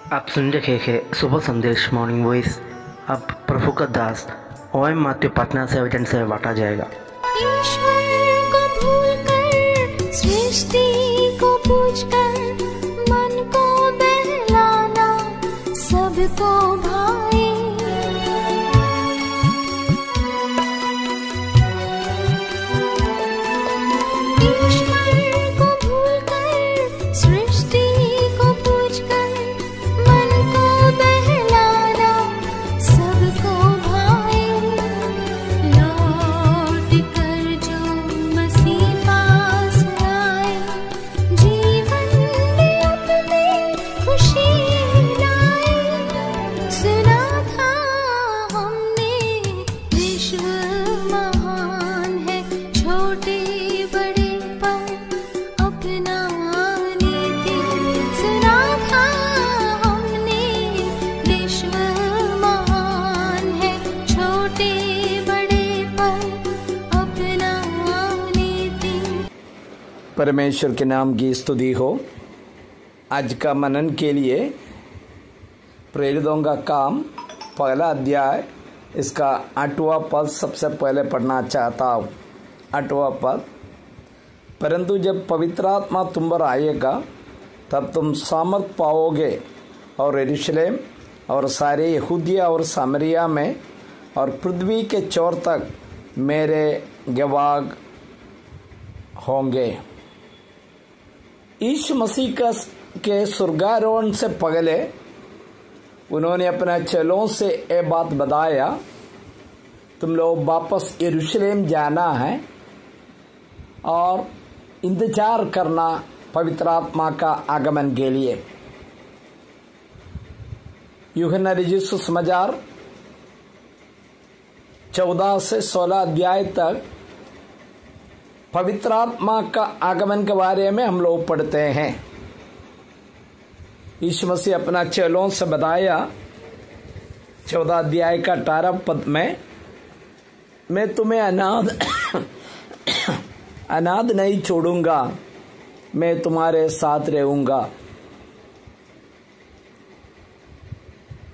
आप सुन रहे थे सुबह संदेश मॉर्निंग वॉइस। अब प्रभु का दास ओएम मात्यु पटना से वचन से बांटा जाएगा। ईश्वर को भूलकर, सृष्टि को पूजकर, मन को बहलाना सबको भाए। ईश्वर को भूलकर, सृष्टि को पूजकर, मन को बहलाना सबको भाए। लौट कर जो मसीह पास आए, जीवन में अपने खुशी लाए। सुना था हमने विश्व महान है, छोटे बड़े पर अपना नीति। सुना था हमने विश्व महान है, छोटे बड़े पर अपना नीति। परमेश्वर के नाम की स्तुति हो। आज का मनन के लिए प्रेरितों का काम पहला अध्याय इसका 8वां पद सबसे पहले पढ़ना चाहता हूँ। 8वां पद, परंतु जब पवित्र आत्मा तुम पर आएगा तब तुम सामर्थ पाओगे और यरूशलेम और सारे यहूदिया और सामरिया में और पृथ्वी के चौर तक मेरे गवाह होंगे। यीशु मसीह के स्वर्गारोहण से पहले उन्होंने अपने चेलों से ये बात बताया, तुम लोग वापस यरूशलेम जाना है और इंतजार करना पवित्र आत्मा का आगमन के लिए। यूहन्ना रचित सुसमाचार 14 से 16 अध्याय तक पवित्र आत्मा का आगमन के बारे में हम लोग पढ़ते हैं। यीशु मसीह अपना चेलों से बताया 14 अध्याय का 18 पद में, मैं तुम्हें अनाथ नहीं छोड़ूंगा, मैं तुम्हारे साथ रहूंगा।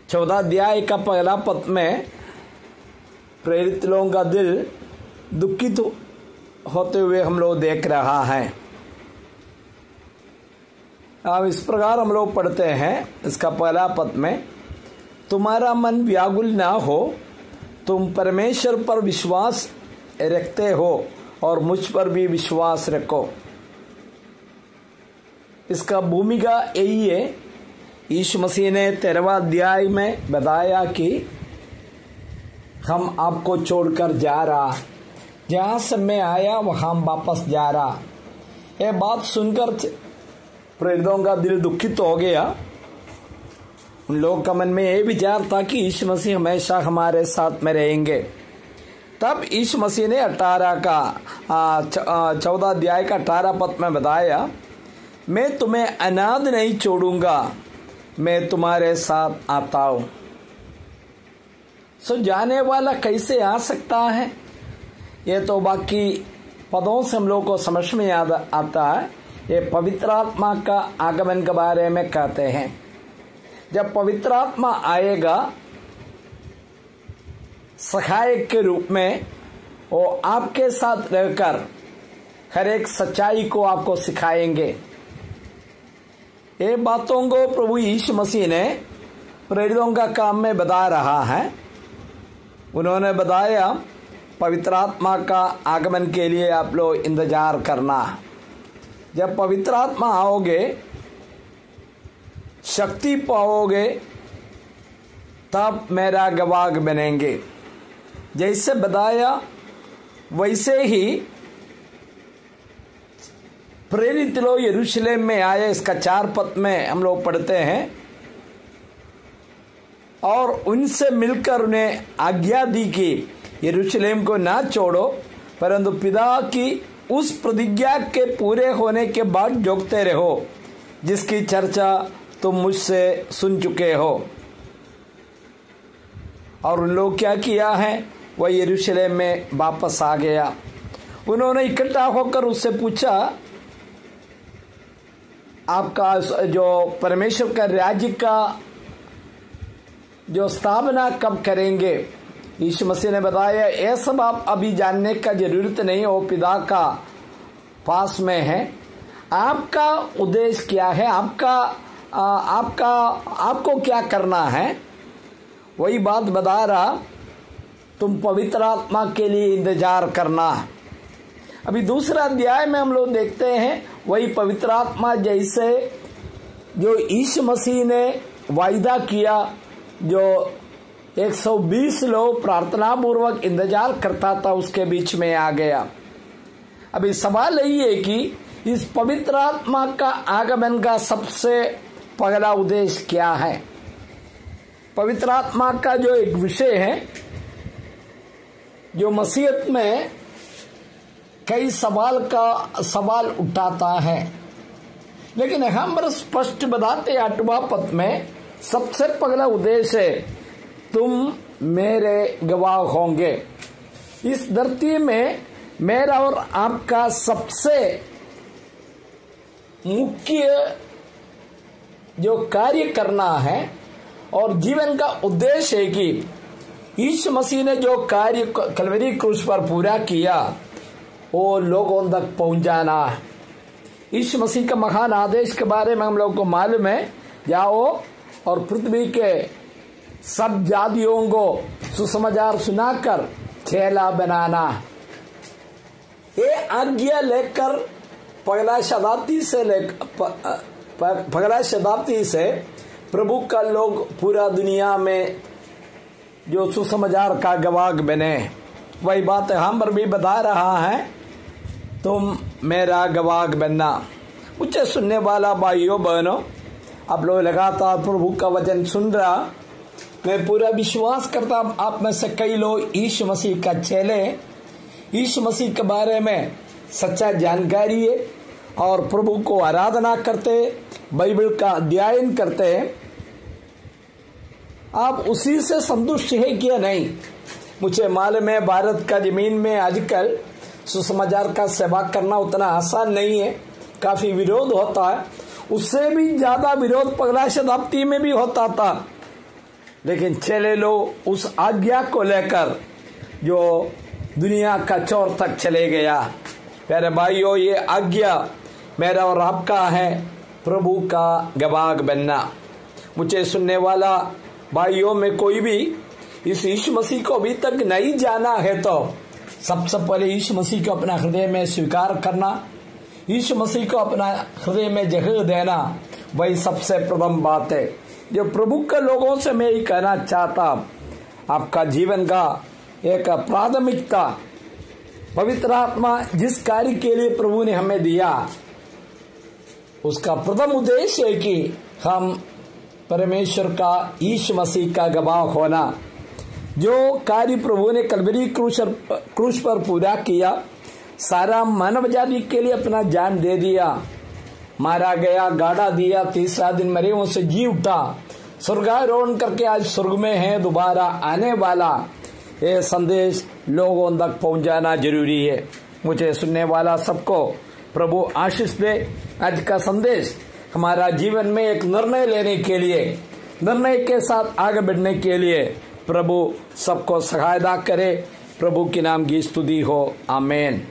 14 अध्याय का पहला पद में प्रेरित लोगों का दिल दुखित होते हुए हम लोग देख रहा है। अब इस प्रकार हम लोग पढ़ते हैं इसका पहला पद में, तुम्हारा मन व्याकुल ना हो, तुम परमेश्वर पर विश्वास रखते हो और मुझ पर भी विश्वास रखो। इसका भूमिका यही है। यीशु मसीह ने 13वां अध्याय में बताया कि हम आपको छोड़कर जा रहा, जहां से मैं आया वहां वापस जा रहा। ये बात सुनकर प्रेरितों का दिल दुखित हो गया। उन लोगों का मन में यह विचार था कि यीशु मसीह हमेशा हमारे साथ में रहेंगे। तब यीशु मसीह ने 14 अध्याय का 18 पद में बताया, मैं तुम्हें अनाथ नहीं छोड़ूंगा, मैं तुम्हारे साथ आता हूं। सो जाने वाला कैसे आ सकता है, ये तो बाकी पदों से हम लोग को समझ में याद आता है। ये पवित्र आत्मा का आगमन के बारे में कहते हैं। जब पवित्र आत्मा आएगा सहायक के रूप में, वो आपके साथ रहकर हर एक सच्चाई को आपको सिखाएंगे। ये बातों को प्रभु यीशु मसीह ने प्रेरितों का काम में बता रहा है। उन्होंने बताया पवित्र आत्मा का आगमन के लिए आप लोग इंतजार करना। जब पवित्र आत्मा आओगे, शक्ति पाओगे, तब मेरा गवाह बनेंगे। जैसे बताया वैसे ही प्रेरित लोग यरूशलेम में आए। इसका 4 पद में हम लोग पढ़ते हैं, और उनसे मिलकर उन्हें आज्ञा दी कि यरूशलेम को ना छोड़ो, परंतु पिता की उस प्रतिज्ञा के पूरे होने के बाद जोगते रहो, जिसकी चर्चा तुम मुझसे सुन चुके हो। और उन लोग क्या किया है, वह यरूशलेम में वापस आ गया। उन्होंने इकट्ठा होकर उससे पूछा, आपका जो परमेश्वर का राज्य का जो स्थापना कब करेंगे, यीशु मसीह ने बताया ये सब आप अभी जानने का जरूरत नहीं, वो पिता का पास में है। आपका उद्देश्य क्या है, आपको क्या करना है, वही बात बता रहा। तुम पवित्र आत्मा के लिए इंतजार करना। अभी दूसरा अध्याय में हम लोग देखते हैं वही पवित्र आत्मा जैसे जो यीशु मसीह ने वायदा किया, जो 120 लोग प्रार्थना पूर्वक इंतजार करता था उसके बीच में आ गया। अभी सवाल यही है कि इस पवित्र आत्मा का आगमन का सबसे पहला उद्देश्य क्या है। पवित्र आत्मा का जो एक विषय है जो मसीहत में कई सवाल उठाता है, लेकिन हम स्पष्ट बताते 8वां पद में सबसे पहला उद्देश्य है तुम मेरे गवाह होंगे। इस धरती में मेरा और आपका सबसे मुख्य जो कार्य करना है और जीवन का उद्देश्य है कि यीशु मसीह ने जो कार्य कलवरी क्रूस पर पूरा किया वो लोगों तक पहुंचाना है। यीशु मसीह का महान आदेश के बारे में हम लोग को मालूम है, जाओ और पृथ्वी के सब जातियों को सुसमाचार सुनाकर चेला बनाना। ये आज्ञा लेकर पहला शताब्दी से प्रभु का लोग पूरा दुनिया में जो सुसमाचार का गवाह बने। वही बात हम पर भी बता रहा है, तुम मेरा गवाह बनना। मुझे सुनने वाला भाइयों बहनों, आप लोग लगातार प्रभु का वचन सुन रहा, मैं पूरा विश्वास करता आप में से कई लोग यीशु मसीह का चेले, यीशु मसीह के बारे में सच्चा जानकारी है और प्रभु को आराधना करते, बाइबल का अध्ययन करते हैं। आप उसी से संतुष्ट है क्या नहीं। मुझे मालूम है भारत का जमीन में आजकल सुसमाचार का सेवा करना उतना आसान नहीं है, काफी विरोध होता है। उससे भी ज्यादा विरोध पहला शताब्दी में भी होता था, लेकिन चेले लोग उस आज्ञा को लेकर जो दुनिया का चौर तक चले गया। प्यारे भाइयों, ये आज्ञा मेरा और आपका है, प्रभु का गवाह बनना। मुझे सुनने वाला भाइयों में कोई भी इस यीशु मसीह को अभी तक नहीं जाना है तो सबसे पहले यीशु मसीह को अपना हृदय में स्वीकार करना, यीशु मसीह को अपना हृदय में जगह देना, वही सबसे प्रथम बात है जो प्रभु के लोगों से मैं ही कहना चाहता। आपका जीवन का एक प्राथमिकता पवित्र आत्मा जिस कार्य के लिए प्रभु ने हमें दिया उसका प्रथम उद्देश्य है कि हम परमेश्वर का यीशु मसीह का गवाह होना। जो कार्य प्रभु ने कलवरी क्रूस पर पूरा किया, सारा मानव जाति के लिए अपना जान दे दिया, मारा गया, गाड़ा दिया, तीसरा दिन मरे हुओं से जी उठा, स्वर्गारोहण करके आज स्वर्ग में है, दोबारा आने वाला। ये संदेश लोगों तक पहुंचाना जरूरी है। मुझे सुनने वाला सबको प्रभु आशीष दे। आज का संदेश हमारा जीवन में एक निर्णय लेने के लिए, निर्णय के साथ आगे बढ़ने के लिए प्रभु सबको सहायता करे। प्रभु के नाम की स्तुति हो, आमीन।